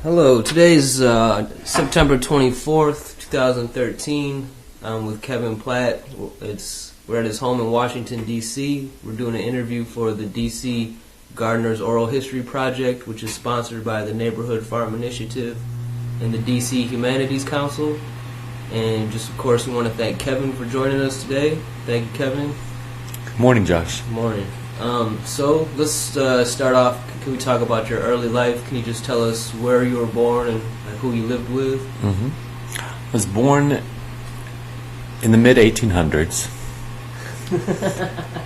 Hello, today's September 24th, 2013. I'm with Kevin Platte. We're at his home in Washington, D.C. We're doing an interview for the D.C. Gardener's Oral History Project, which is sponsored by the Neighborhood Farm Initiative and the D.C. Humanities Council. And just, of course, we want to thank Kevin for joining us today. Thank you, Kevin. Good morning, Josh. Good morning. So let's start off. Can we talk about your early life? Can you just tell us where you were born and who you lived with? I was born in the mid-1800s,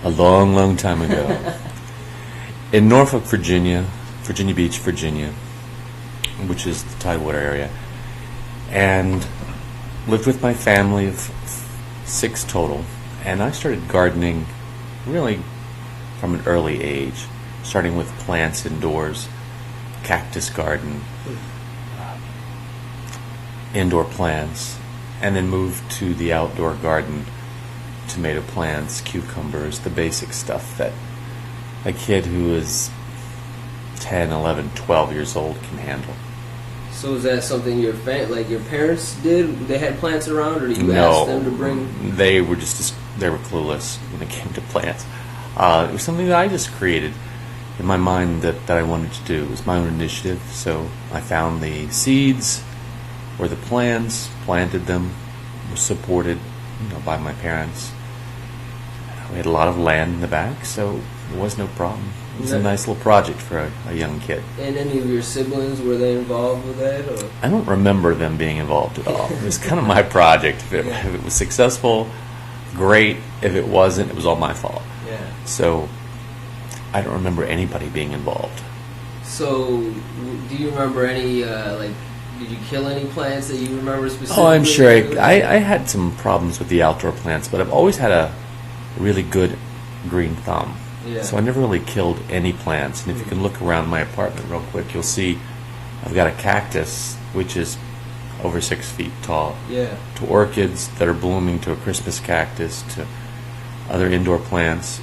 a long, long time ago, in Norfolk, Virginia Beach, Virginia, which is the Tidewater area, and lived with my family of 6 total. And I started gardening really from an early age, starting with plants indoors, cactus garden, indoor plants, and then moved to the outdoor garden, tomato plants, cucumbers, the basic stuff that a kid who is 10, 11, 12 years old can handle. So is that something your parents did? They had plants around, or did you ask them to bring? They were clueless when it came to plants. It was something that I just created in my mind that I wanted to do. It was my own initiative. So I found the seeds or the plants, planted them, was supported by my parents. We had a lot of land in the back, so it was no problem. It was a nice little project for a young kid. And any of your siblings, were they involved with that? Or? I don't remember them being involved at all. It was kind of my project. If it was successful, great. If it wasn't, it was all my fault. Yeah. So I don't remember anybody being involved. So do you remember any, did you kill any plants that you remember specifically? Oh, I'm sure. I had some problems with the outdoor plants, but I've always had a really good green thumb. Yeah. So I never really killed any plants. And if you can look around my apartment real quick, you'll see I've got a cactus, which is over 6 feet tall, to orchids that are blooming, to a Christmas cactus, to other indoor plants.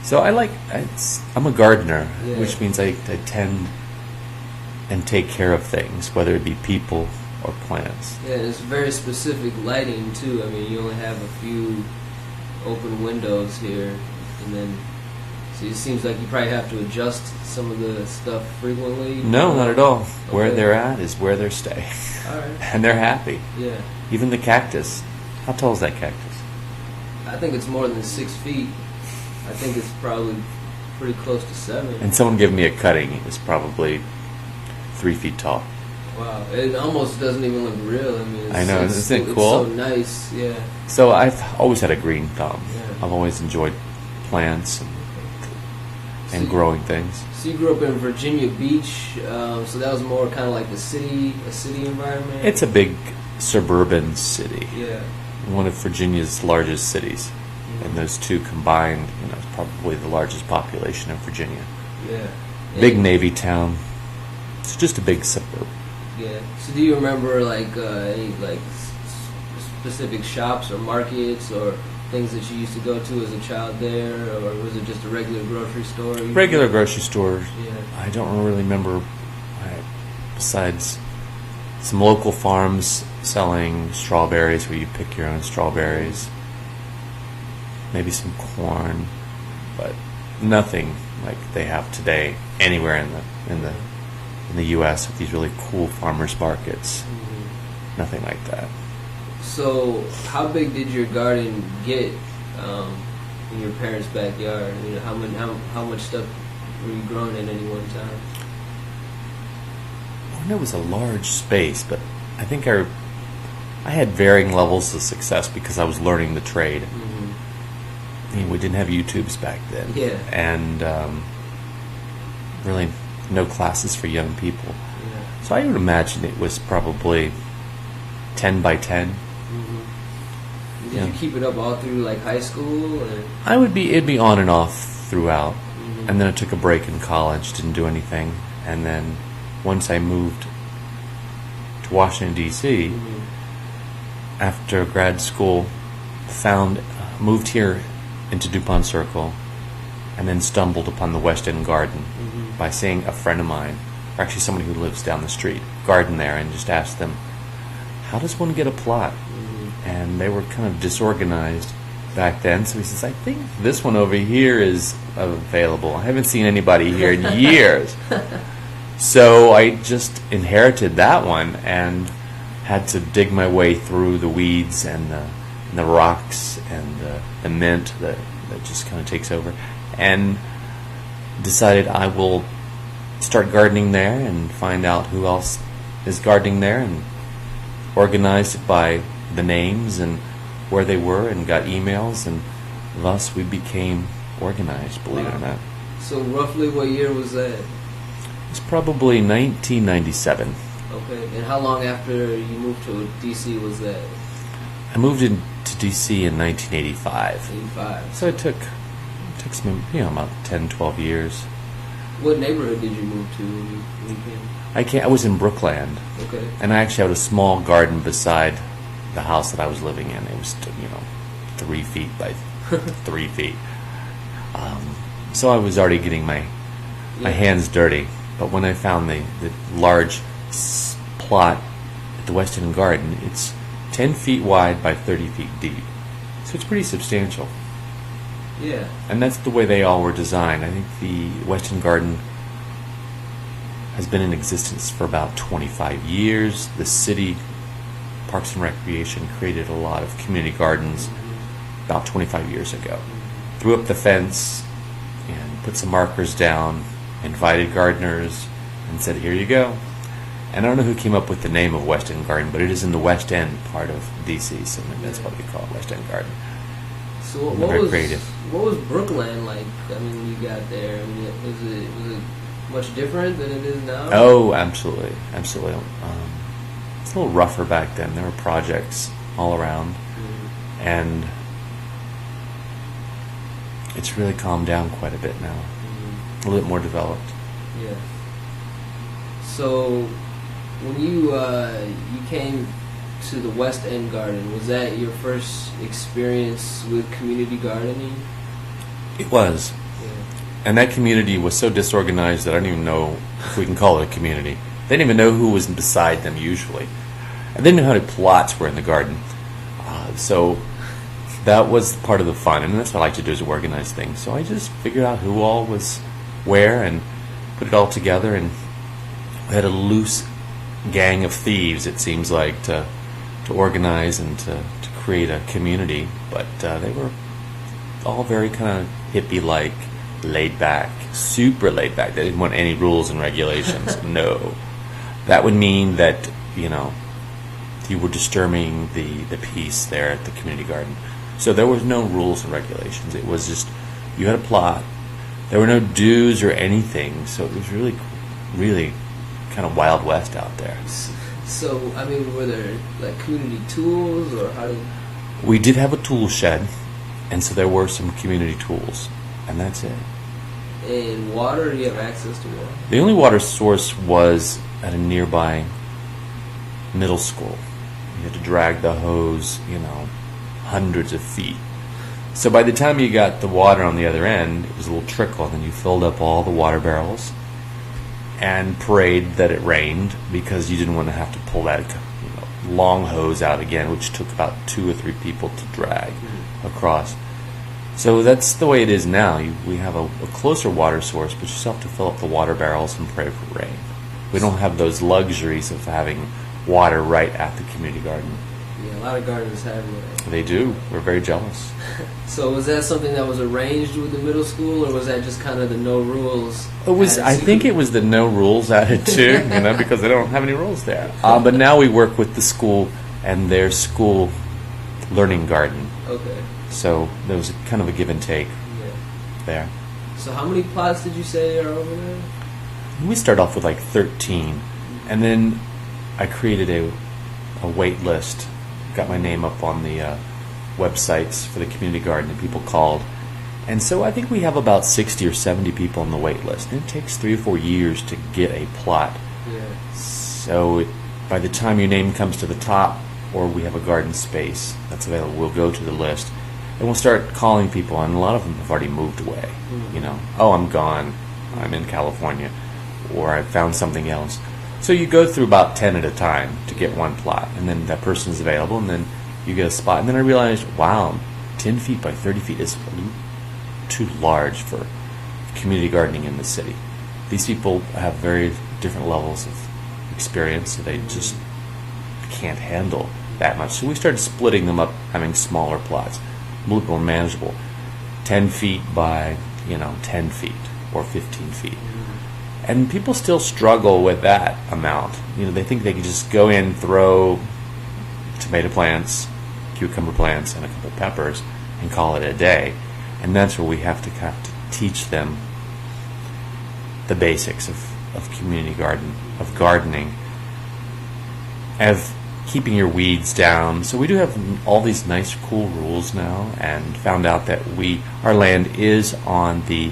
So I'm a gardener, which means I tend and take care of things, whether it be people or plants. Yeah, it's very specific lighting too. I mean, you only have a few open windows here, and then so it seems like you probably have to adjust some of the stuff frequently. No, not at all. Okay. Where they're at is where they stay. All right. And they're happy. Yeah. Even the cactus. How tall is that cactus? I think it's more than 6 feet. I think it's probably pretty close to 7. And someone gave me a cutting. It was probably 3 feet tall. Wow. It almost doesn't even look real. I mean, I know. Isn't it cool? It's so nice, yeah. So I've always had a green thumb. Yeah. I've always enjoyed plants and growing things. So you grew up in Virginia Beach, so that was more kind of like a city environment? It's a big suburban city. Yeah. One of Virginia's largest cities. Mm-hmm. And those two combined, is probably the largest population of Virginia. Yeah. Big Navy town. It's just a big suburb. Yeah. So do you remember any specific shops or markets or things that you used to go to as a child there, or was it just a regular grocery store? Regular grocery store. Yeah. I don't really remember, besides some local farms selling strawberries where you pick your own strawberries, maybe some corn, but nothing like they have today anywhere in the U.S. with these really cool farmers markets. Mm-hmm. Nothing like that. So, how big did your garden get in your parents' backyard? How much stuff were you growing at any one time? Well, it was a large space, but I think I had varying levels of success because I was learning the trade. Mm-hmm. I mean, we didn't have YouTubes back then, and really no classes for young people. Yeah. So I would imagine it was probably 10 by 10. Did you keep it up all through high school? Or? It'd be on and off throughout. Mm-hmm. And then I took a break in college, didn't do anything. And then once I moved to Washington, D.C., after grad school, moved here into Dupont Circle, and then stumbled upon the West End Garden by seeing a friend of mine or actually somebody who lives down the street, garden there, and just asked them, how does one get a plot? And they were kind of disorganized back then. So he says, I think this one over here is available. I haven't seen anybody here in years. So I just inherited that one and had to dig my way through the weeds and the rocks and the mint that just kind of takes over, and decided I will start gardening there and find out who else is gardening there, and organized it by the names and where they were, and got emails, and thus we became organized, believe it or not. So roughly what year was that? It's probably 1997. Okay, and how long after you moved to D.C. was that? I moved into D.C. in 1985. 85. So it took some, about 10, 12 years. What neighborhood did you move to when you came? I was in Brookland. Okay. And I actually had a small garden beside the house that I was living in. It was, 3 feet by 3 feet. So I was already getting my hands dirty. But when I found the large plot at the West End Garden, it's 10 feet wide by 30 feet deep. So it's pretty substantial. Yeah. And that's the way they all were designed. I think the West End Garden has been in existence for about 25 years. The city, Parks and Recreation, created a lot of community gardens about 25 years ago. Threw up the fence and put some markers down, invited gardeners, and said, here you go. And I don't know who came up with the name of West End Garden, but it is in the West End part of D.C., so maybe that's what we call it, West End Garden. So what was Brookland like? I mean, when you got there, was it much different than it is now? Oh, absolutely. It's a little rougher back then. There were projects all around, and it's really calmed down quite a bit now. A little bit more developed. Yeah. So when you came to the West End Garden, was that your first experience with community gardening? It was. Yeah. And that community was so disorganized that I don't even know if we can call it a community. They didn't even know who was beside them usually. And they didn't know how many plots were in the garden. So that was part of the fun, and that's what I like to do, is organize things. So I just figured out who all was where and put it all together, and we had a loose gang of thieves, it seems like, to organize and to create a community. But they were all very kind of hippie-like, laid back, super laid back. They didn't want any rules and regulations. No. That would mean that, you were disturbing the peace there at the community garden. So there was no rules and regulations. It was just, you had a plot. There were no dues or anything. So it was really, really kind of Wild West out there. So, I mean, were there like community tools, or how did... We did have a tool shed, and so there were some community tools, and that's it. And water? Do you have access to water? The only water source was at a nearby middle school. You had to drag the hose, hundreds of feet. So by the time you got the water on the other end, it was a little trickle, and then you filled up all the water barrels and prayed that it rained, because you didn't want to have to pull that long hose out again, which took about 2 or 3 people to drag across. So that's the way it is now. We have a closer water source, but you still have to fill up the water barrels and pray for rain. We don't have those luxuries of having water right at the community garden. Yeah, a lot of gardens have that. They do. We're very jealous. So was that something that was arranged with the middle school, or was that just kind of the no rules? It was. I think it was the no rules attitude, because they don't have any rules there. But now we work with the school and their school learning garden. Okay. So there was kind of a give and take there. So how many plots did you say are over there? We started off with like 13, and then I created a wait list. Got my name up on the websites for the community garden, and people called. And so I think we have about 60 or 70 people on the wait list. And it takes 3 or 4 years to get a plot. Yeah. So by the time your name comes to the top, or we have a garden space that's available, we'll go to the list. And we'll start calling people, and a lot of them have already moved away. Oh, I'm gone. I'm in California. or I found something else. So you go through about 10 at a time to get one plot, and then that person is available, and then you get a spot. And then I realized, wow, 10 feet by 30 feet is too large for community gardening in the city. These people have very different levels of experience, so they just can't handle that much. So we started splitting them up, having smaller plots, a little more manageable, 10 feet by 10 feet or 15 feet. And people still struggle with that amount. They think they can just go in, throw tomato plants, cucumber plants, and a couple peppers, and call it a day. And that's where we have to kind of teach them the basics of community gardening, of keeping your weeds down. So we do have all these nice, cool rules now, and found out that our land is on the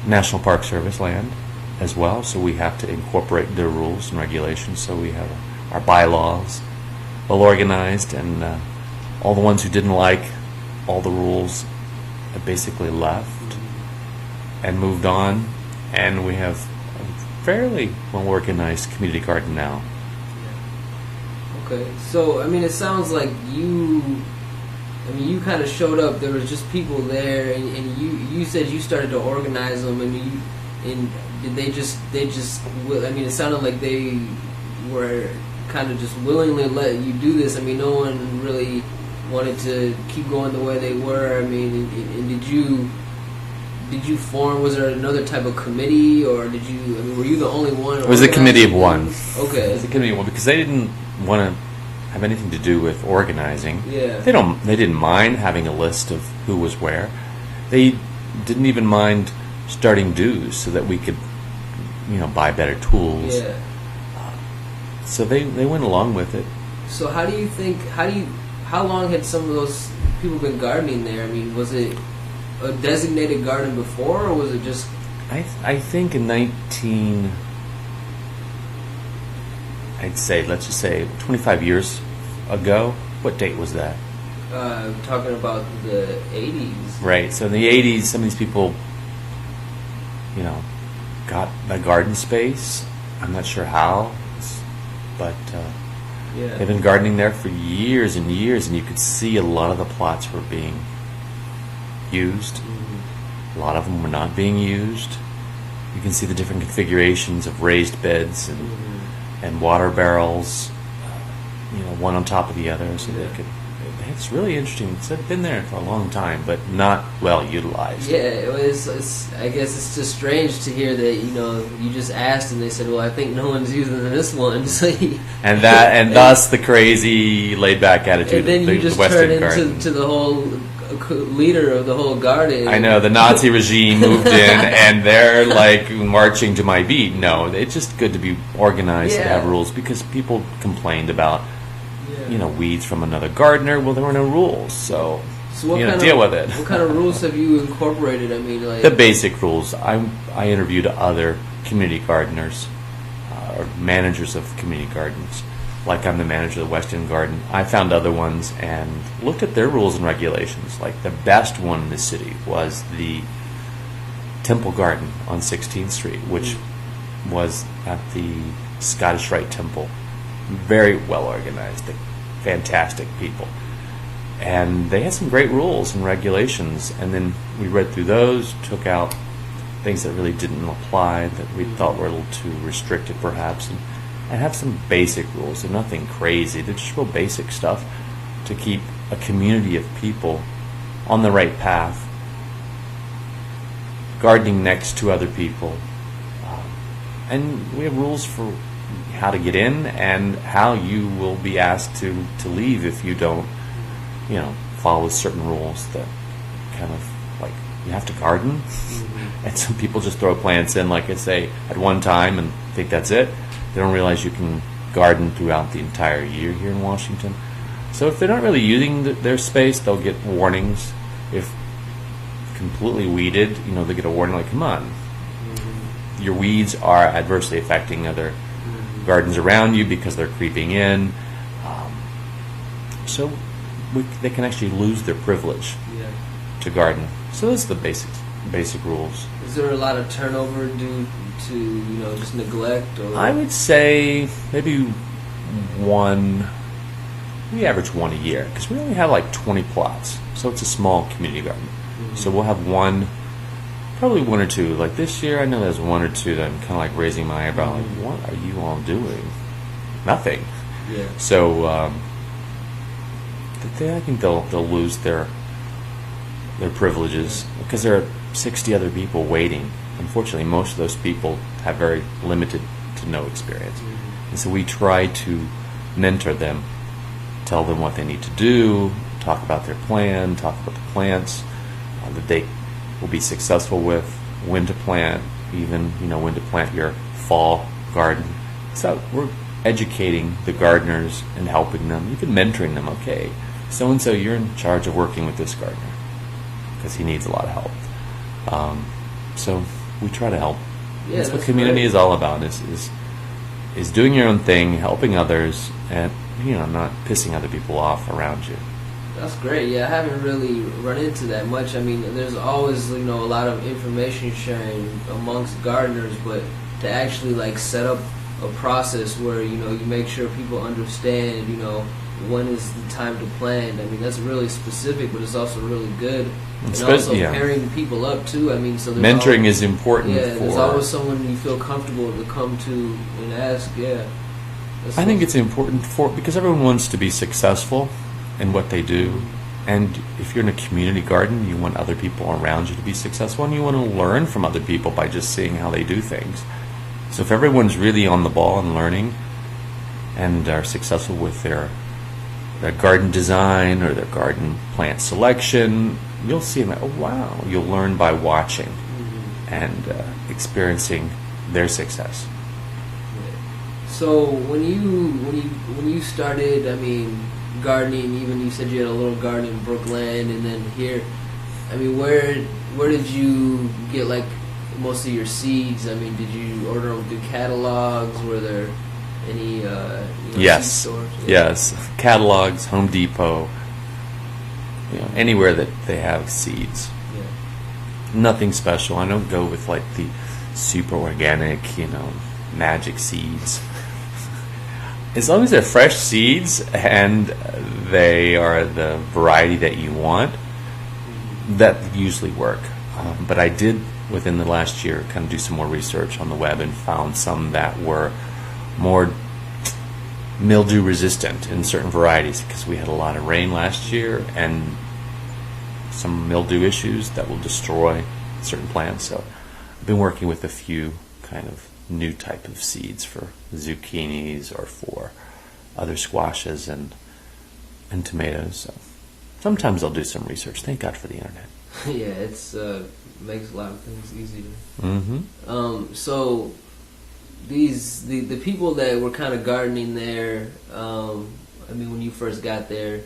National Park Service land as well, so we have to incorporate their rules and regulations. So we have our bylaws well organized, and all the ones who didn't like all the rules have basically left and moved on, and we have a fairly well organized community garden now. Okay, so it sounds like you kind of showed up. There was just people there, and you said you started to organize them, and did they just? It sounded like they were kind of just willingly let you do this. No one really wanted to keep going the way they were. And did you form? Was there another type of committee, or did you? Were you the only one? It was a committee of one. Okay, it was a committee of one because they didn't want to have anything to do with organizing. Yeah. They didn't mind having a list of who was where. They didn't even mind starting dues so that we could, buy better tools. Yeah. So they went along with it. So how long had some of those people been gardening there? Was it a designated garden before, or was it just? I think in let's just say 25 years ago. What date was that? Talking about the 80s. Right. So in the 80s, some of these people, got a garden space. I'm not sure how, but they've been gardening there for years and years, and you could see a lot of the plots were being used. Mm-hmm. A lot of them were not being used. You can see the different configurations of raised beds and water barrels, one on top of the other, so they could. It's really interesting. It's been there for a long time, but not well utilized. Yeah, I guess it's just strange to hear that you just asked and they said, "Well, I think no one's using this one." So and thus the crazy laid back attitude. And then of the, you just the Western turn into the whole leader of the whole garden. I know the Nazi regime moved in, and they're like marching to my beat. No, it's just good to be organized, to have rules, because people complained about. Weeds from another gardener. Well, there were no rules, so deal with it. What kind of rules have you incorporated? The basic rules. I interviewed other community gardeners or managers of community gardens. Like I'm the manager of the West End Garden. I found other ones and looked at their rules and regulations. Like the best one in the city was the Temple Garden on 16th Street, which was at the Scottish Rite Temple. Very well organized, fantastic people, and they had some great rules and regulations. And then we read through those, took out things that really didn't apply, that we thought were a little too restricted, perhaps, and have some basic rules. They're nothing crazy. They're just real basic stuff to keep a community of people on the right path, gardening next to other people, and we have rules for how to get in and how you will be asked to leave if you don't, follow certain rules that kind of like you have to garden. Mm-hmm. And some people just throw plants in, like I say, at one time and think that's it. They don't realize you can garden throughout the entire year here in Washington. So if they're not really using their space, they'll get warnings. If completely weeded, they get a warning like, come on, your weeds are adversely affecting other gardens around you because they're creeping in. So they can actually lose their privilege to garden. So those are the basics. basic rules. Is there a lot of turnover due to just neglect? Or I would say maybe one. We average one a year because we only have like 20 plots, so it's a small community garden. Mm-hmm. So we'll have one, probably one or two. Like this year, I know there's one or two that I'm kind of like raising my eyebrow. Like, what are you all doing? Nothing. Yeah. So I think they'll lose their privileges because there are 60 other people waiting. Unfortunately, most of those people have very limited to no experience, and so we try to mentor them. Tell them what they need to do, talk about their plan, talk about the plants that they will be successful with, when to plant, even when to plant your fall garden. So we're educating the gardeners and helping them, even mentoring them. Okay, so and so, you're in charge of working with this gardener because he needs a lot of help. So we try to help. Yeah, that's what community is all about. Is doing your own thing, helping others, and not pissing other people off around you. That's great. Yeah, I haven't really run into that much. I mean, there's always a lot of information sharing amongst gardeners, but to actually set up a process where you make sure people understand when is the time to plant. I mean, that's really specific, but it's also really good. And also pairing people up too. I mean, so mentoring is important. Yeah, there's always someone you feel comfortable to come to and ask. Yeah, I think it's important because everyone wants to be successful in what they do, and if you're in a community garden, you want other people around you to be successful, and you want to learn from other people by just seeing how they do things. So if everyone's really on the ball and learning, and are successful with their garden design or their garden plant selection, you'll see them. Oh wow! You'll learn by watching and experiencing their success. So when you started, I mean, gardening, even you said you had a little garden in Brooklyn, and then here, I mean, where did you get most of your seeds? I mean, did you order them through catalogs? Were there any yes, seed stores? Yes, catalogs, Home Depot, anywhere that they have seeds. Yeah. Nothing special. I don't go with the super organic, magic seeds. As long as they're fresh seeds and they are the variety that you want, that usually work. But I did, within the last year, kind of do some more research on the web and found some that were more mildew resistant in certain varieties because we had a lot of rain last year and some mildew issues that will destroy certain plants. So I've been working with a few kind of new type of seeds for zucchinis or for other squashes and tomatoes. So sometimes I'll do some research. Thank God for the internet. Yeah, it's makes a lot of things easier. Mm-hmm. So the people that were kind of gardening there, I mean, when you first got there,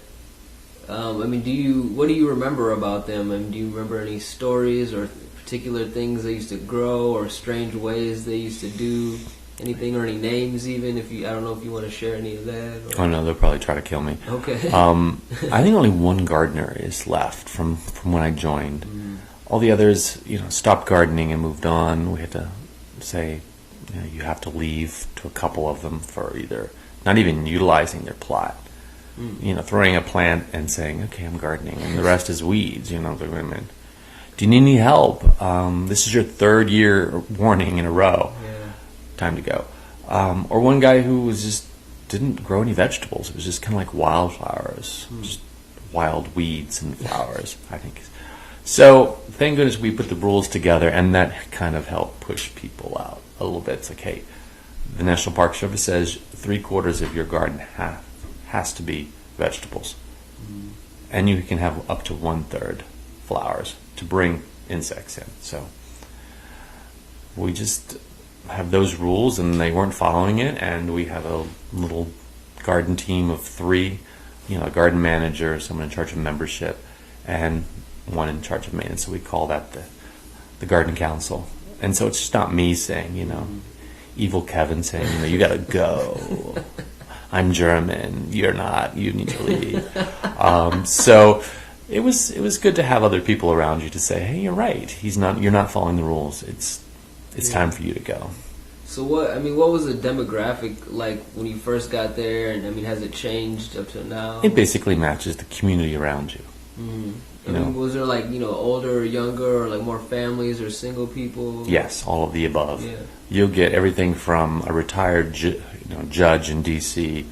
I mean, what do you remember about them? I mean, do you remember any stories or particular things they used to grow or strange ways they used to do anything, or any names even? I don't know if you want to share any of that. Oh no, they'll probably try to kill me. Okay. I think only one gardener is left from when I joined. All the others, stopped gardening and moved on. We had to say, you have to leave to a couple of them for either not even utilizing their plot. Throwing a plant and saying, okay, I'm gardening, and the rest is weeds. The women. Do you need any help? This is your third year warning in a row. Yeah. Time to go. Or one guy who didn't grow any vegetables. It was just kind of like wildflowers, just wild weeds and flowers, I think. So thank goodness we put the rules together, and that kind of helped push people out a little bit. It's like, hey, the National Park Service says 3/4 of your garden has to be vegetables, and you can have up to 1/3 flowers to bring insects in. So we just have those rules, and they weren't following it, and we have a little garden team of 3, a garden manager, someone in charge of membership, and one in charge of maintenance. So we call that the garden council. And so it's just not me saying, evil Kevin saying, you gotta go. I'm German, you're not, you need to leave. So it was good to have other people around you to say, hey, you're right. You're not following the rules. It's time for you to go. So what was the demographic like when you first got there, and has it changed up to now? It basically matches the community around you. Mm-hmm. Was there older or younger, or like more families or single people? Yes, all of the above. Yeah. You'll get everything from a retired judge in D.C.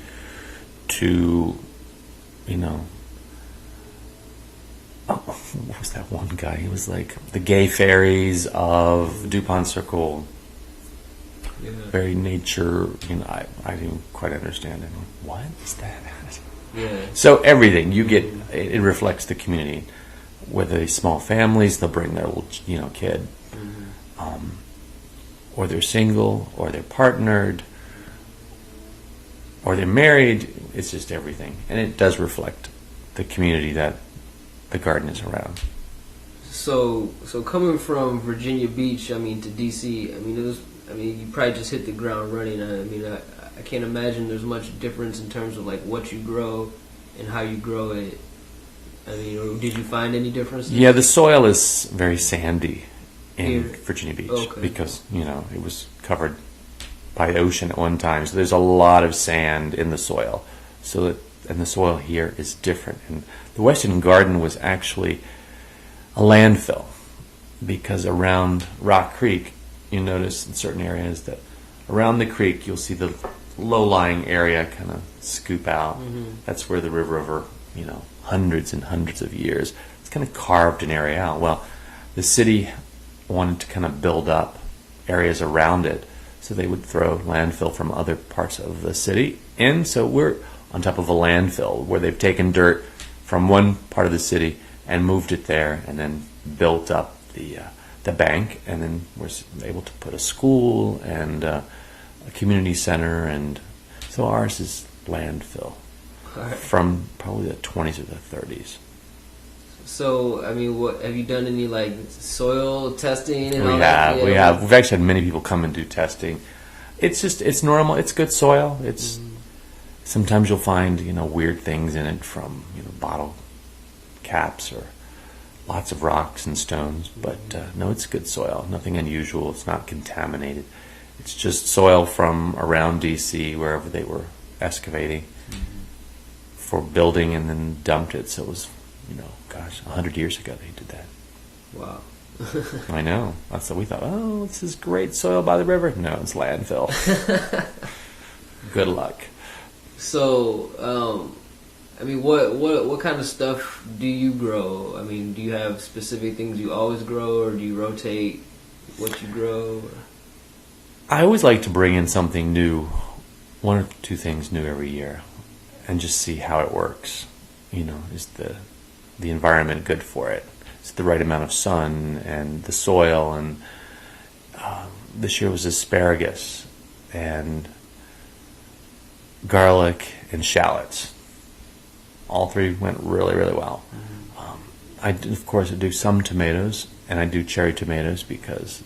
to, what was that one guy? He was like the gay fairies of Dupont Circle. Yeah. Very nature, I didn't quite understand it. What is that? Yeah. So everything you get, it reflects the community. Whether they're small families, they'll bring their little, kid, or they're single, or they're partnered, or they're married. It's just everything, and it does reflect the community that the garden is around. So coming from Virginia Beach, to DC, you probably just hit the ground running. I can't imagine there's much difference in terms of like what you grow and how you grow it. Or did you find any differences? Yeah, the soil is very sandy in Here? Virginia Beach because it was covered by the ocean at one time. So there's a lot of sand in the soil. And the soil here is different. And the Western Garden was actually a landfill because around Rock Creek, you notice in certain areas that around the creek you'll see the low-lying area kind of scoop out. Mm-hmm. That's where the river over, hundreds and hundreds of years, it's kind of carved an area out. Well, the city wanted to kind of build up areas around it, so they would throw landfill from other parts of the city in. So we're on top of a landfill where they've taken dirt from one part of the city and moved it there and then built up the bank, and then was able to put a school and a community center, and so ours is landfill from probably the 20s or the 30s. So, what have you done? Any soil testing? And We have. We've actually had many people come and do testing. It's normal. It's good soil. Sometimes you'll find weird things in it from bottle caps or lots of rocks and stones, but no, it's good soil. Nothing unusual. It's not contaminated. It's just soil from around D.C., wherever they were excavating for building, and then dumped it. So it was, 100 years ago they did that. Wow. I know. That's what we thought. Oh, this is great soil by the river. No, it's landfill. Good luck. So, what kind of stuff do you grow? Do you have specific things you always grow, or do you rotate what you grow? I always like to bring in something new, one or two things new every year, and just see how it works. Is the environment good for it? Is it the right amount of sun and the soil? And this year was asparagus and garlic and shallots. All three went really, really well. I do some tomatoes, and I do cherry tomatoes because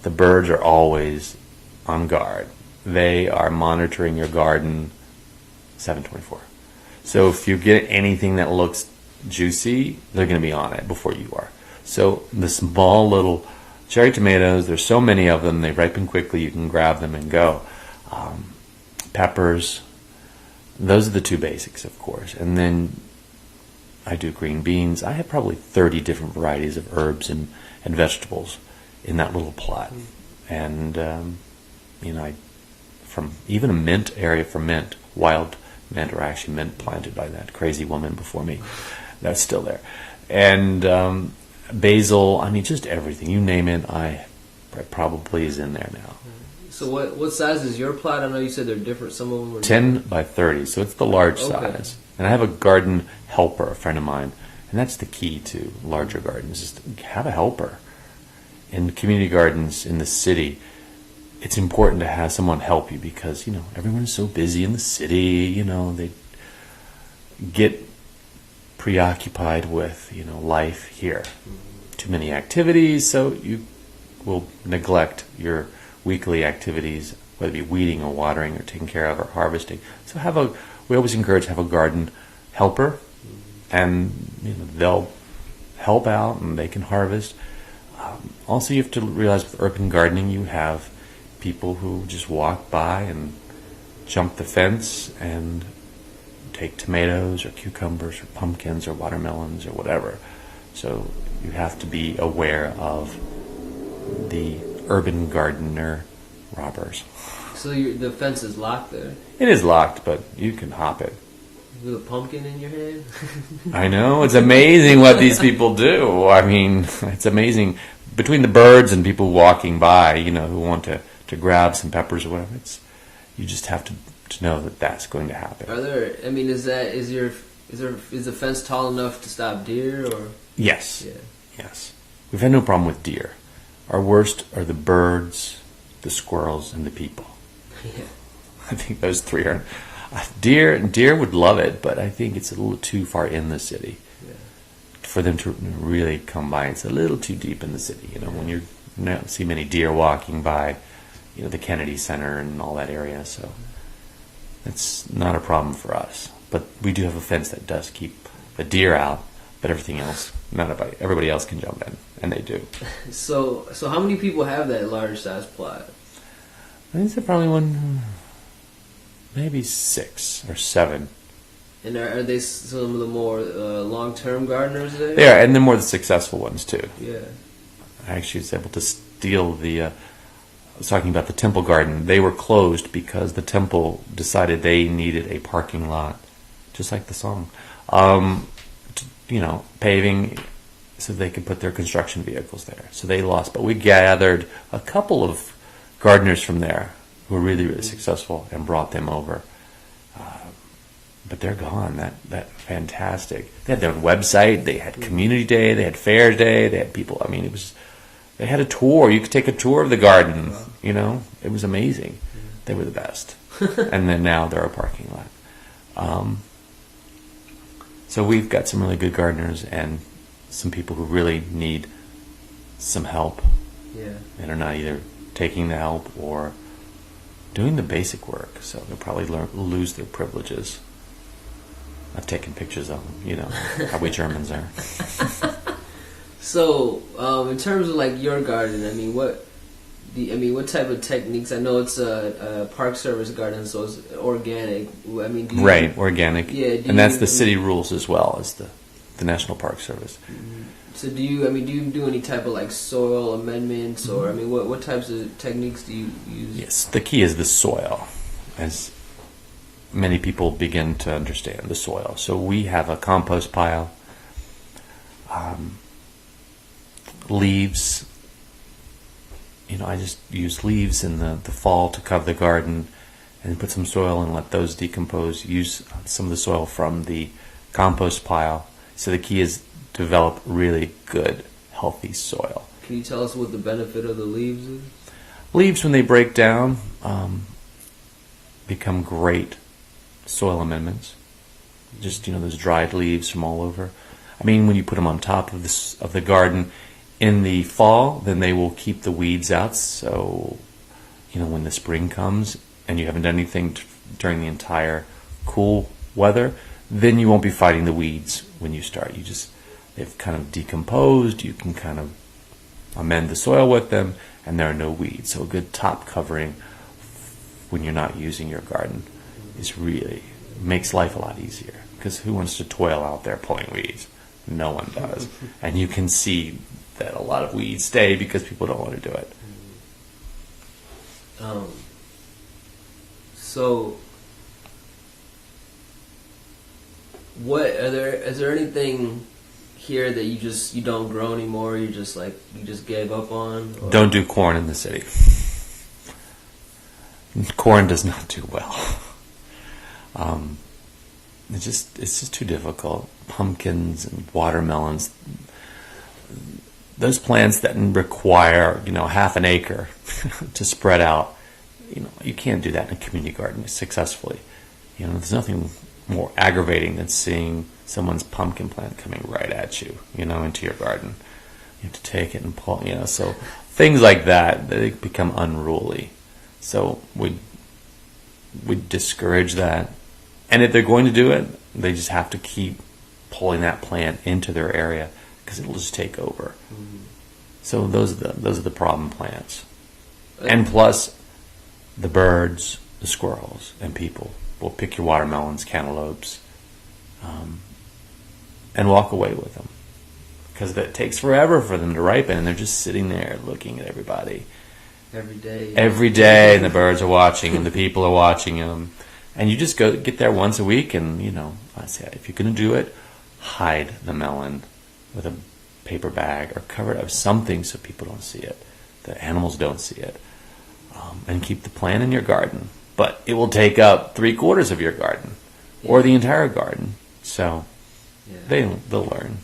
the birds are always on guard. They are monitoring your garden 7/24. So if you get anything that looks juicy, they're going to be on it before you are. So the small little cherry tomatoes, there's so many of them, they ripen quickly, you can grab them and go. Peppers, those are the two basics, of course. And then I do green beans. I have probably 30 different varieties of herbs and vegetables in that little plot. And, from even a mint area for mint, wild mint, or actually mint planted by that crazy woman before me, that's still there. And basil, just everything. You name it, I probably is in there now. So what size is your plot? I know you said they're different. Some of them are 10 by 30, so it's the large size. And I have a garden helper, a friend of mine, and that's the key to larger gardens, is to have a helper. In community gardens in the city, it's important to have someone help you because, everyone is so busy in the city, they get preoccupied with, life here. Too many activities, so you will neglect your weekly activities, whether it be weeding or watering or taking care of or harvesting. So we always encourage to have a garden helper, and they'll help out and they can harvest. Also, you have to realize with urban gardening, you have people who just walk by and jump the fence and take tomatoes or cucumbers or pumpkins or watermelons or whatever. So you have to be aware of the urban gardener robbers. So the fence is locked there? It is locked, but you can hop it. With a pumpkin in your hand? I know. It's amazing what these people do. I mean, it's amazing. Between the birds and people walking by, who want to grab some peppers or whatever, you just have to know that that's going to happen. Are there? I mean, is the fence tall enough to stop deer or? Yes. Yeah. Yes. We've had no problem with deer. Our worst are the birds, the squirrels, and the people. Yeah. I think those three are. Deer would love it, but I think it's a little too far in the city for them to really come by. It's a little too deep in the city. When you don't see many deer walking by, the Kennedy Center and all that area. So that's not a problem for us. But we do have a fence that does keep the deer out, but everything else, everybody else can jump in, and they do. So how many people have that large size plot? I think it's probably maybe 6 or 7. And are they some of the more long-term gardeners there? They are, and they're more the successful ones too. Yeah. I actually was able to steal I was talking about the temple garden. They were closed because the temple decided they needed a parking lot, just like the song. Paving so they could put their construction vehicles there. So they lost. But we gathered a couple of gardeners from there who were really, really successful and brought them over. But they're gone. That fantastic. They had their own website. They had community day. They had fair day. They had people. I mean, they had a tour. You could take a tour of the garden. It was amazing. They were the best. And then now they're a parking lot. So we've got some really good gardeners and some people who really need some help. Yeah. And are not either taking the help or doing the basic work. So they'll probably lose their privileges. I've taken pictures of them, how we Germans are. So, in terms of like your garden, what type of techniques? I know it's a Park Service garden, so it's organic. Right, organic. Yeah, and that's the city rules as well as the National Park Service. So do you do any type of like soil amendments, or what types of techniques do you use? Yes, the key is the soil, as many people begin to understand the soil. So we have a compost pile, leaves. I just use leaves in the fall to cover the garden, and put some soil and let those decompose. Use some of the soil from the compost pile. So the key is to develop really good, healthy soil. Can you tell us what the benefit of the leaves is? Leaves, when they break down, become great soil amendments. Just those dried leaves from all over. When you put them on top of the garden in the fall, then they will keep the weeds out. So, when the spring comes and you haven't done anything during the entire cool weather, then you won't be fighting the weeds when you start. They've kind of decomposed. You can kind of amend the soil with them, and there are no weeds. So a good top covering when you're not using your garden makes life a lot easier, because who wants to toil out there pulling weeds? No one does. And you can see that a lot of weeds stay because people don't want to do it. So is there anything here that you don't grow anymore, you just gave up on? Or? Don't do corn in the city. Corn does not do well. It's just too difficult. Pumpkins and watermelons, those plants that require half an acre to spread out, you can't do that in a community garden successfully. There's nothing more aggravating than seeing someone's pumpkin plant coming right at you, into your garden. You have to take it and pull, so things like that, they become unruly. So we discourage that. And if they're going to do it, they just have to keep pulling that plant into their area because it'll just take over. So those are the problem plants. And plus, the birds, the squirrels, and people will pick your watermelons, cantaloupes, and walk away with them. Because it takes forever for them to ripen, and they're just sitting there looking at everybody. Every day. Every day, and the birds are watching, and the people are watching them. And you just get there once a week, and, I say, if you're going to do it, hide the melon with a paper bag or cover it up something so people don't see it, the animals don't see it, and keep the plant in your garden. But it will take up 3/4 of your garden or the entire garden. So they'll learn.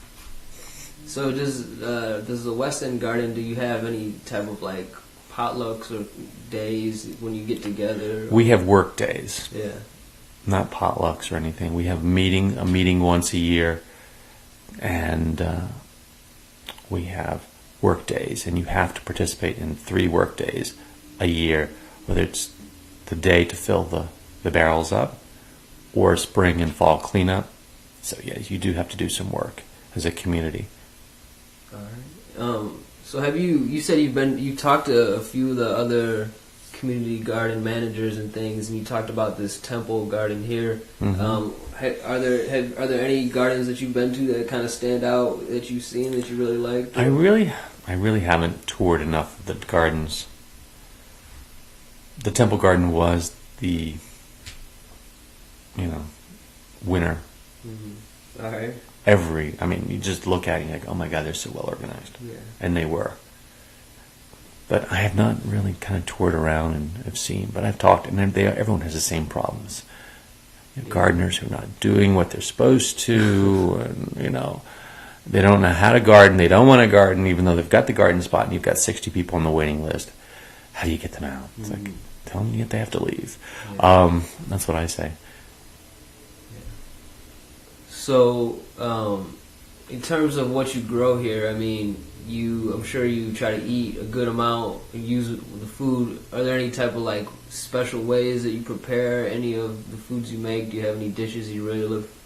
So does the West End Garden, do you have any type of like potlucks or days when you get together? We have work days. Yeah. Not potlucks or anything. We have a meeting once a year, and we have work days, and you have to participate in 3 work days a year, whether it's the day to fill the barrels up or spring and fall cleanup. So you do have to do some work as a community. All right. So have you said you talked to a few of the other community garden managers and things, and you talked about this temple garden here. Are there any gardens that you've been to that kind of stand out that you've seen that you really liked? I really haven't toured enough of the gardens. The temple garden was the winner. All right. You just look at it and you're like, oh my God, they're so well organized. Yeah. And they were. But I have not really kind of toured around and have seen, but I've talked, and everyone has the same problems. Gardeners who are not doing what they're supposed to, and, they don't know how to garden, they don't want to garden, even though they've got the garden spot and you've got 60 people on the waiting list. How do you get them out? It's like, tell them they have to leave. Yeah. That's what I say. So, in terms of what you grow here, I'm sure you try to eat a good amount and use the food. Are there any type of like special ways that you prepare any of the foods you make? Do you have any dishes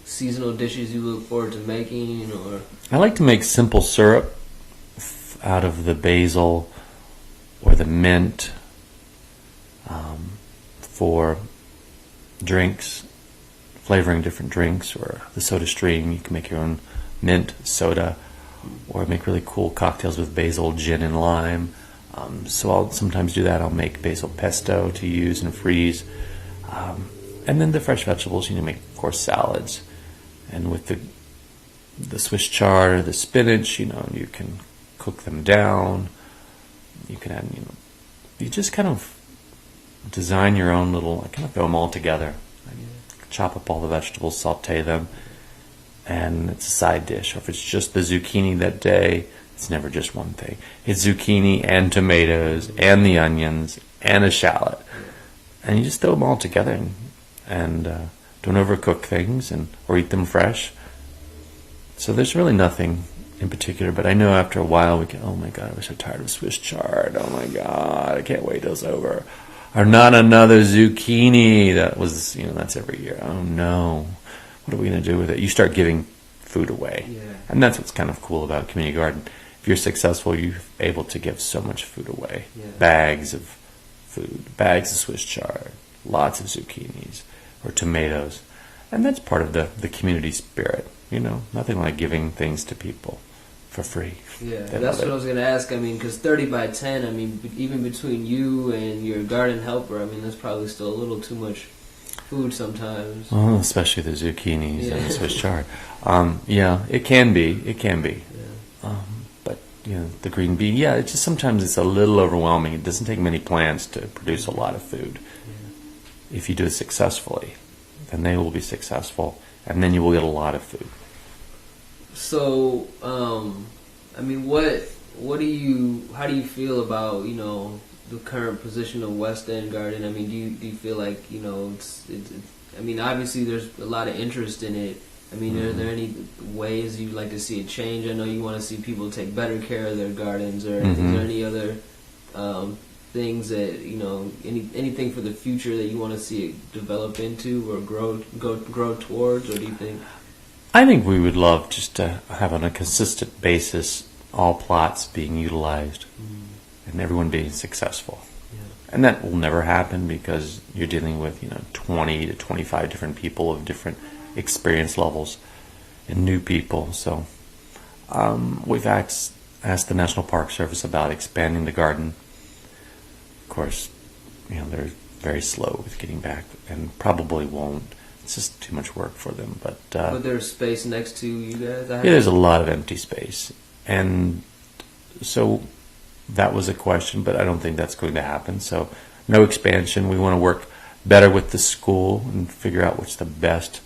seasonal dishes you look forward to making? Or I like to make simple syrup out of the basil or the mint for drinks, flavoring different drinks, or the soda stream. You can make your own mint soda, or make really cool cocktails with basil, gin, and lime. So I'll sometimes do that. I'll make basil pesto to use and freeze. And then the fresh vegetables, make, of course, salads. And with the Swiss chard, the spinach, you can cook them down. You can add, you just kind of design your own little, I kind of throw them all together. I chop up all the vegetables, saute them, and it's a side dish. Or if it's just the zucchini that day, it's never just one thing. It's zucchini and tomatoes and the onions and a shallot. And you just throw them all together and don't overcook things or eat them fresh. So there's really nothing in particular, but I know after a while we get, oh my God, we're so tired of Swiss chard. Oh my God, I can't wait till it's over. Or not another zucchini. That was, that's every year. Oh no. What are we going to do with it? You start giving food away. Yeah. And that's what's kind of cool about community garden. If you're successful, you're able to give so much food away. Yeah. Bags of food, bags of Swiss chard, lots of zucchinis or tomatoes. And that's part of the community spirit. Nothing like giving things to people for free. Yeah, that's what I was going to ask. Because 30 by 10, even between you and your garden helper, that's probably still a little too much food sometimes. Oh, especially the zucchinis and the Swiss chard. It can be. Yeah. But the green bean. It's just sometimes it's a little overwhelming. It doesn't take many plants to produce a lot of food. Yeah. If you do it successfully, then they will be successful, and then you will get a lot of food. So, how do you feel about the current position of West End Garden? Do you feel like obviously there's a lot of interest in it. Are there any ways you'd like to see it change? I know you want to see people take better care of their gardens, or is there any other things that anything for the future that you want to see it develop into or grow towards, or do you think? I think we would love just to have on a consistent basis all plots being utilized and everyone being successful. Yeah. And that will never happen because you're dealing with 20 to 25 different people of different experience levels and new people. So we've asked the National Park Service about expanding the garden. Of course, they're very slow with getting back and probably won't. It's just too much work for them. But there's space next to you guys? Yeah, there's a lot of empty space. And so that was a question, but I don't think that's going to happen. So no expansion. We want to work better with the school and figure out what's the best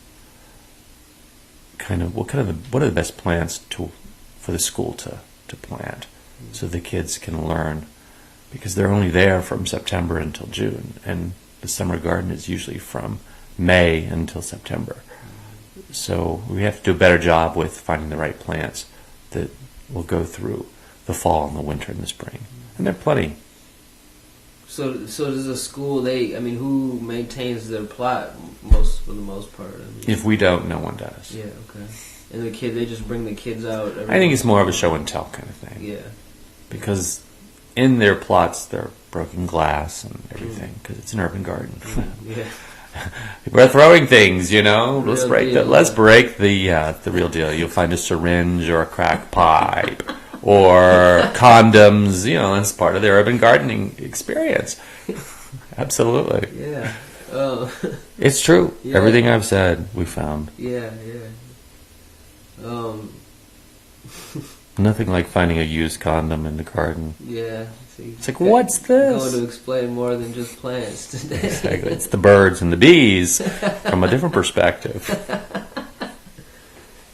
what are the best plants for the school to plant so the kids can learn, because they're only there from September until June, and the summer garden is usually from May until September. So we have to do a better job with finding the right plants that will go through the fall and the winter and the spring. And there are plenty. So does the school, who maintains their plot for the most part? If we don't, no one does. Yeah, okay. And they just bring the kids out? I think it's more of a show and tell kind of thing. Yeah. Because in their plots, they're broken glass and everything, because it's an urban garden. Yeah. We're throwing things, Let's break the real deal. You'll find a syringe or a crack pipe or condoms. That's part of their urban gardening experience. Absolutely. Yeah. It's true. Yeah. Everything I've said, we found. Yeah. Nothing like finding a used condom in the garden. Yeah. See, it's like, what's this? Going to explain more than just plants today. Exactly. It's the birds and the bees from a different perspective.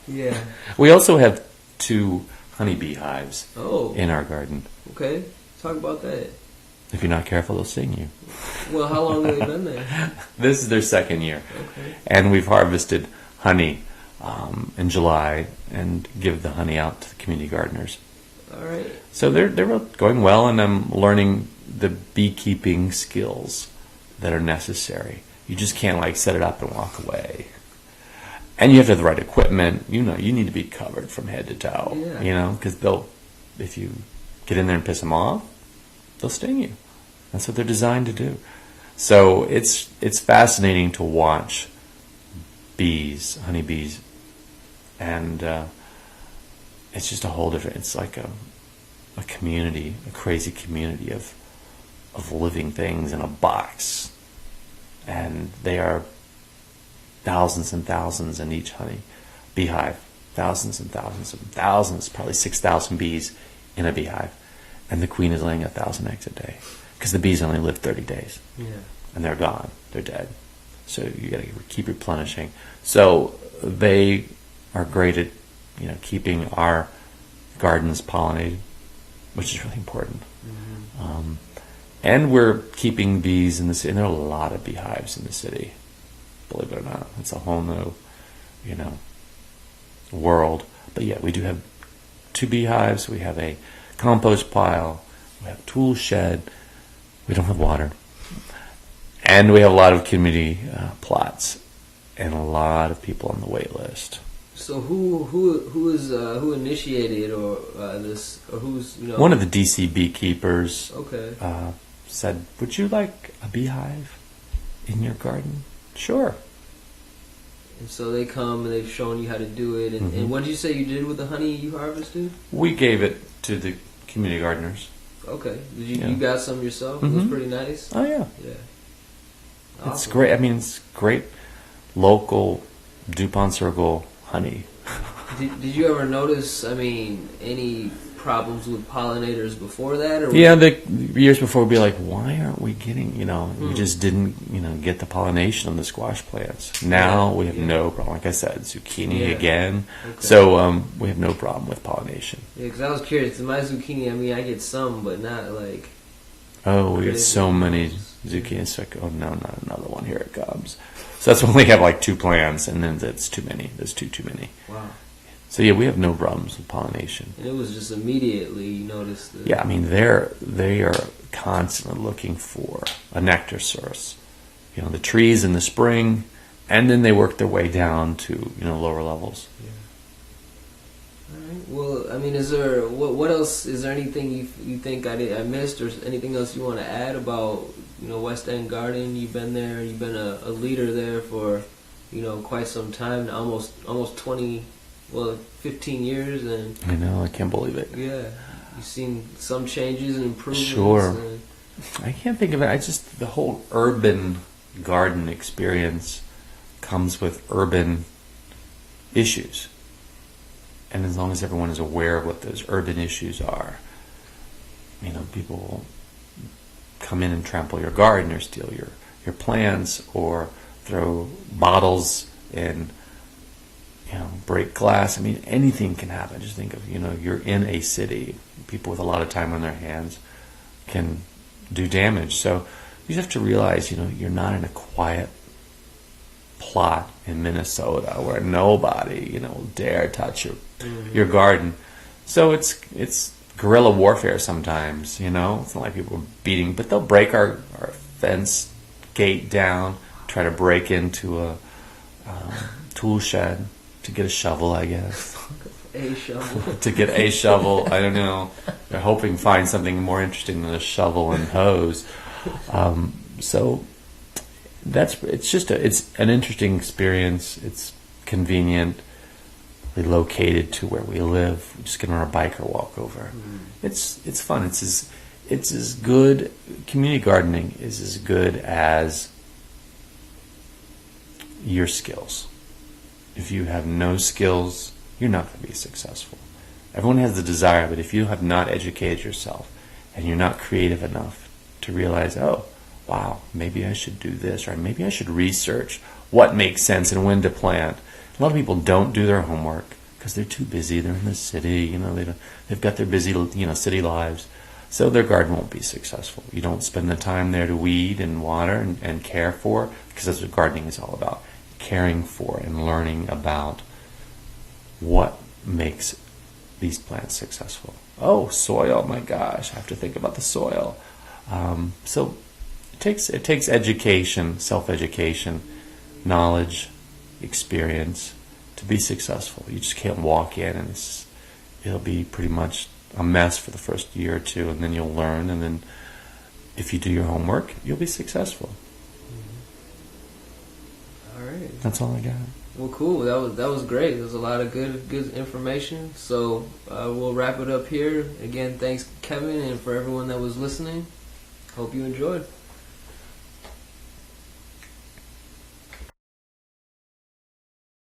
Yeah. We also have 2 honeybee hives in our garden. Okay. Talk about that. If you're not careful, they'll sting you. Well, how long have they been there? This is their 2nd year. Okay. And we've harvested honey in July and give the honey out to the community gardeners. All right. So they're going well, and I'm learning the beekeeping skills that are necessary. You just can't set it up and walk away. And you have to have the right equipment. You need to be covered from head to toe. Yeah. Because if you get in there and piss them off, they'll sting you. That's what they're designed to do. So it's fascinating to watch honeybees, and it's just a whole different. It's like a community, a crazy community of living things in a box, and they are thousands and thousands in each beehive. Thousands and thousands, probably 6,000 bees in a beehive, and the queen is laying 1,000 eggs a day because the bees only live 30 days. Yeah. And they're gone. They're dead. So you got to keep replenishing. So they are great at keeping our gardens pollinated, which is really important. Mm-hmm. And we're keeping bees in the city. And there are a lot of beehives in the city, believe it or not. It's a whole new, world. But yeah, we do have 2 beehives. We have a compost pile. We have a tool shed. We don't have water. And we have a lot of community plots and a lot of people on the wait list. So who initiated this, or who's One of the DC beekeepers okay said, "Would you like a beehive in your garden?" Sure. And so they come and they've shown you how to do it. And, and what did you say you did with the honey you harvested? We gave it to the community gardeners. Okay. Did you got some yourself? It was pretty nice. Oh yeah. Yeah. Awesome. It's great. It's great local Dupont Circle honey. Did you ever notice, any problems with pollinators before that? Or the years before we'd be like, why aren't we getting, we just didn't, get the pollination on the squash plants. Now we have no problem. Like I said, zucchini again. Okay. So we have no problem with pollination. Yeah, because I was curious. In my zucchini, I get some, but not like... Oh, we get so many zucchini. It's like, oh no, not another one. Here it comes. So that's when we have 2 plants, and then that's too many. There's too many. Wow. So yeah, we have no problems with pollination. And it was just immediately you noticed that. Yeah, they are constantly looking for a nectar source. The trees in the spring and then they work their way down to lower levels. Yeah. All right. Well, I mean, is there what else? Is there anything you think I missed, or anything else you want to add about West End Garden? You've been there. You've been a leader there for quite some time, almost 15 years, and I know, I can't believe it. Yeah, you've seen some changes and improvements. Sure. I can't think of it. The whole urban garden experience comes with urban issues. And as long as everyone is aware of what those urban issues are, people will come in and trample your garden or steal your plants or throw bottles and break glass. I mean, anything can happen. Just think of, you're in a city. People with a lot of time on their hands can do damage. So you just have to realize, you're not in a quiet plot in Minnesota where nobody, will dare touch your garden. So it's guerrilla warfare sometimes, It's not like people are beating, but they'll break our fence gate down, try to break into a tool shed to get a shovel, I guess. A shovel. To get a shovel, I don't know. They're hoping to find something more interesting than a shovel and hose. So it's an interesting experience. It's convenient. We located to where we live. We just get on our bike or walk over. It's fun. It's as good. Community gardening is as good as your skills. If you have no skills, you're not going to be successful. Everyone has the desire, but if you have not educated yourself and you're not creative enough to realize, oh, wow, maybe I should do this, or maybe I should research what makes sense and when to plant. A lot of people don't do their homework because they're too busy. They're in the city, they've got their busy, city lives. So their garden won't be successful. You don't spend the time there to weed and water and care for, because that's what gardening is all about. Caring for and learning about what makes these plants successful. Oh, soil, my gosh, I have to think about the soil. So it takes education, self-education, knowledge, experience to be successful. You just can't walk in and it'll be pretty much a mess for the first year or two, and then you'll learn, and then if you do your homework, you'll be successful. All right. That's all I got. Well, cool. That was great. There was a lot of good information. So we'll wrap it up here. Again, thanks, Kevin, and for everyone that was listening. Hope you enjoyed.